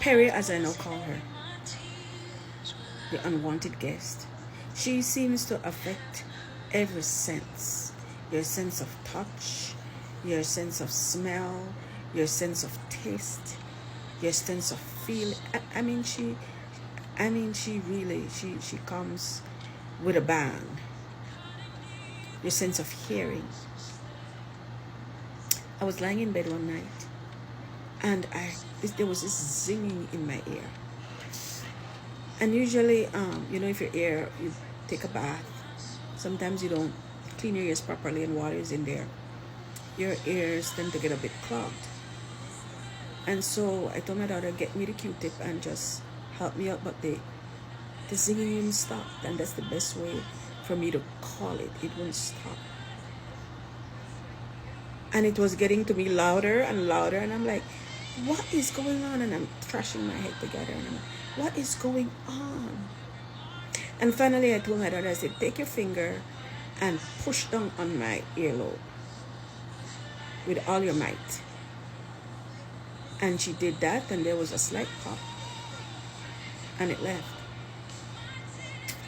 Perry, as I now call her, the unwanted guest. She seems to affect every sense. Your sense of touch, your sense of smell, your sense of taste, your sense of feel. I mean, she really, she comes with a bang. Your sense of hearing. I was lying in bed one night, and there was this zinging in my ear. And usually, if your ear, you take a bath, sometimes you don't clean your ears properly and water is in there, your ears tend to get a bit clogged. And so I told my daughter, get me the Q-tip and just help me out, but the zinging wouldn't stop, and that's the best way for me to call it. It wouldn't stop. And it was getting to be louder and louder, and I'm like, what is going on? And I'm thrashing my head together, and I'm like, what is going on? And finally I told my daughter, I said, take your finger and push down on my earlobe with all your might. And she did that, and there was a slight pop, and it left.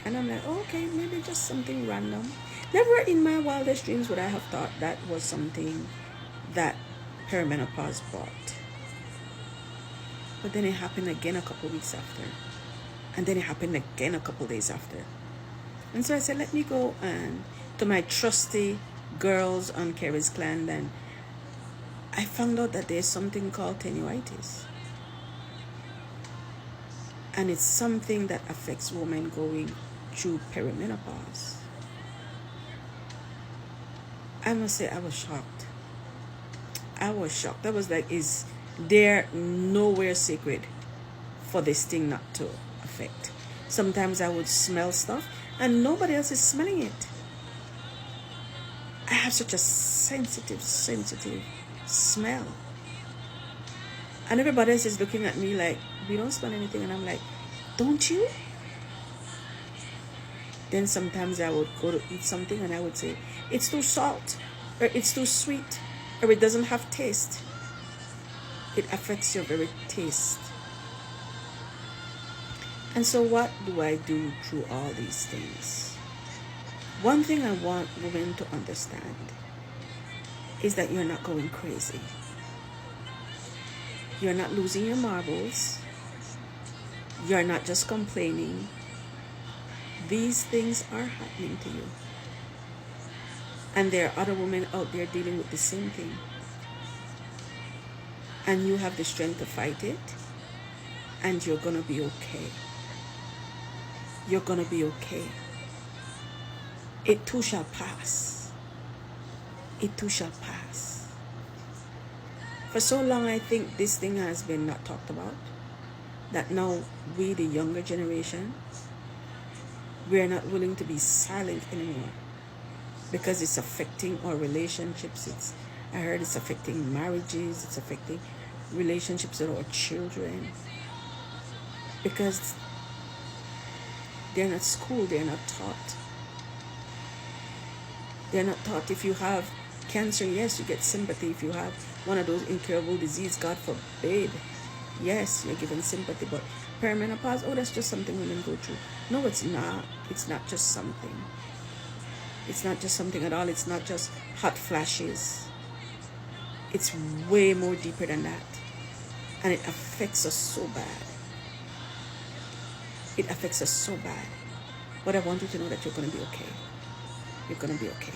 And I'm like, oh, okay, maybe just something random. Never in my wildest dreams would I have thought that was something that perimenopause brought. But then it happened again a couple weeks after. And then it happened again a couple days after. And so I said, let me go to my trusty girls on Kerry's Clan. And I found out that there's something called tenoitis. And it's something that affects women going through perimenopause. I must say, I was shocked. I was shocked. I was like, is there nowhere sacred for this thing not to affect? Sometimes I would smell stuff and nobody else is smelling it. I have such a sensitive smell. And everybody else is looking at me like, we don't smell anything. And I'm like, don't you? Then sometimes I would go to eat something and I would say, it's too salt, or it's too sweet, or it doesn't have taste. It affects your very taste. And so what do I do through all these things? One thing I want women to understand is that you're not going crazy. You're not losing your marbles. You're not just complaining. These things are happening to you. And there are other women out there dealing with the same thing. And you have the strength to fight it. And you're going to be okay. You're going to be okay. It too shall pass. It too shall pass. For so long, I think this thing has been not talked about. That now we, the younger generation, we are not willing to be silent anymore. Because it's affecting our relationships. I heard it's affecting marriages. It's affecting relationships with our children. Because they're not schooled. They're not taught. They're not taught. If you have cancer, yes, you get sympathy. If you have one of those incurable diseases, God forbid, yes, you're given sympathy. But perimenopause, oh, that's just something women go through. No, it's not. It's not just something. It's not just something at all. It's not just hot flashes. It's way more deeper than that. And it affects us so bad. It affects us so bad. But I want you to know that you're going to be okay. You're going to be okay.